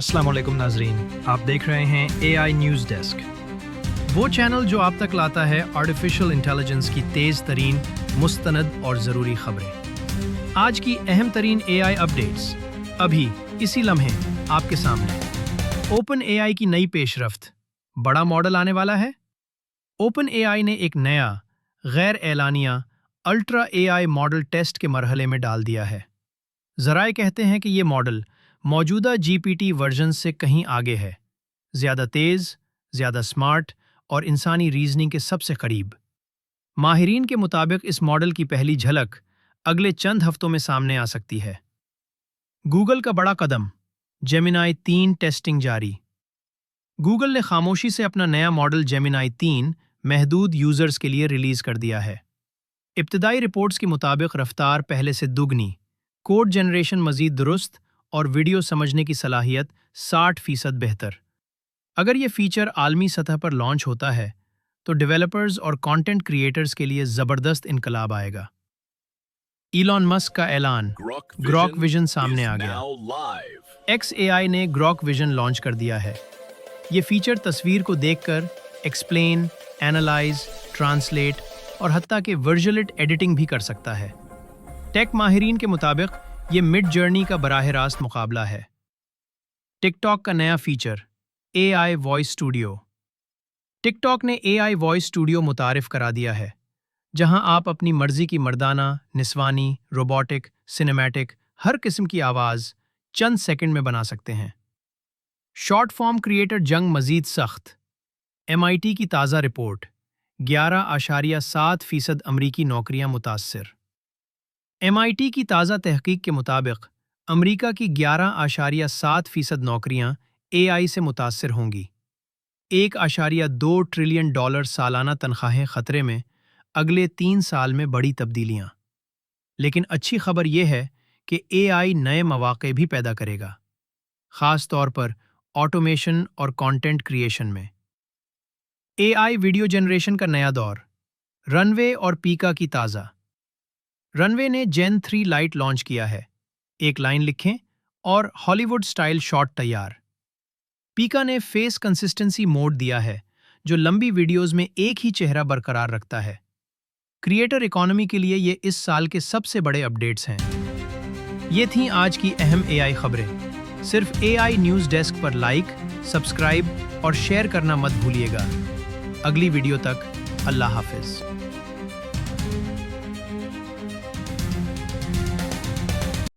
अस्सलाम वालेकुम नाजरीन, आप देख रहे हैं AI न्यूज़ डेस्क, वो चैनल जो आप तक लाता है आर्टिफिशियल इंटेलिजेंस की तेज़ तरीन, मुस्तनद और ज़रूरी खबरें। आज की अहम तरीन AI अपडेट्स अभी इसी लम्हे आपके सामने। ओपन AI की नई पेशरफ्त, बड़ा मॉडल आने वाला है। ओपन AI ने एक नया गैर एलानिया अल्ट्रा AI मॉडल टेस्ट के मरहले में डाल दिया है। ज़राए कहते हैं कि ये मॉडल मौजूदा GPT वर्जन से कहीं आगे है, ज़्यादा तेज़, ज़्यादा स्मार्ट और इंसानी रीजनिंग के सबसे करीब। माहिरीन के मुताबिक इस मॉडल की पहली झलक अगले चंद हफ्तों में सामने आ सकती है। गूगल का बड़ा कदम, जेमिनाई 3 टेस्टिंग जारी। गूगल ने खामोशी से अपना नया मॉडल जेमिनाई 3 महदूद यूज़र्स के लिए रिलीज़ कर दिया है। इब्तदाई रिपोर्ट्स के मुताबिक रफ्तार पहले से दुगनी, कोड जनरेशन मज़ीद दुरुस्त और वीडियो समझने की सलाहियत 60% बेहतर। अगर ये फीचर आलमी सतह पर लॉन्च होता है तो डेवलपर्स और कंटेंट क्रिएटर्स के लिए ज़बरदस्त इनकलाब आएगा। इलॉन मस्क का ऐलान, ग्रॉक विजन सामने आ गया। XAI ने ग्रॉक विजन लॉन्च कर दिया है। ये फीचर तस्वीर को देखकर एक्सप्लेन, एनालाइज, ट्रांसलेट और हत्ता के वर्चुअल एडिटिंग भी कर सकता है। टेक माहिरीन के मुताबिक ये मिड जर्नी का बराह रास्त मुकाबला है। टिकटॉक का नया feature, AI voice studio. TikTok ने AI वॉइस स्टूडियो मुतारिफ करा दिया है, जहां आप अपनी मर्जी की मर्दाना, निस्वानी, रोबोटिक, सिनेमैटिक हर किस्म की आवाज़ चंद सेकंड में बना सकते हैं। शॉर्ट फॉर्म क्रिएटर जंग मजीद सख्त। MIT की ताज़ा रिपोर्ट, 11.7% अमरीकी नौकरियां मुतासर। MIT की ताज़ा तहकीक के मुताबिक अमरीका की 11.7% नौकरियां AI से मुतासर होंगी। 1.2 ट्रिलियन डॉलर सालाना तनख्वाहें खतरे में, अगले 3 साल में बड़ी तब्दीलियां। लेकिन अच्छी खबर यह है कि AI नए मौके भी पैदा करेगा, ख़ास तौर पर ऑटोमेशन और कंटेंट क्रिएशन में। AI वीडियो जनरेशन का नया दौर, रनवे और पीका की ताज़ा। रनवे ने जेन 3 लाइट लॉन्च किया है। एक लाइन लिखें और हॉलीवुड स्टाइल शॉट तैयार। पीका ने फेस कंसिस्टेंसी मोड दिया है, जो लंबी वीडियोस में एक ही चेहरा बरकरार रखता है। क्रिएटर इकोनॉमी के लिए ये इस साल के सबसे बड़े अपडेट्स हैं। ये थीं आज की अहम AI खबरें। सिर्फ AI न्यूज़ डेस्क पर लाइक, सब्सक्राइब और शेयर करना मत भूलिएगा। अगली वीडियो तक अल्लाह हाफिज़।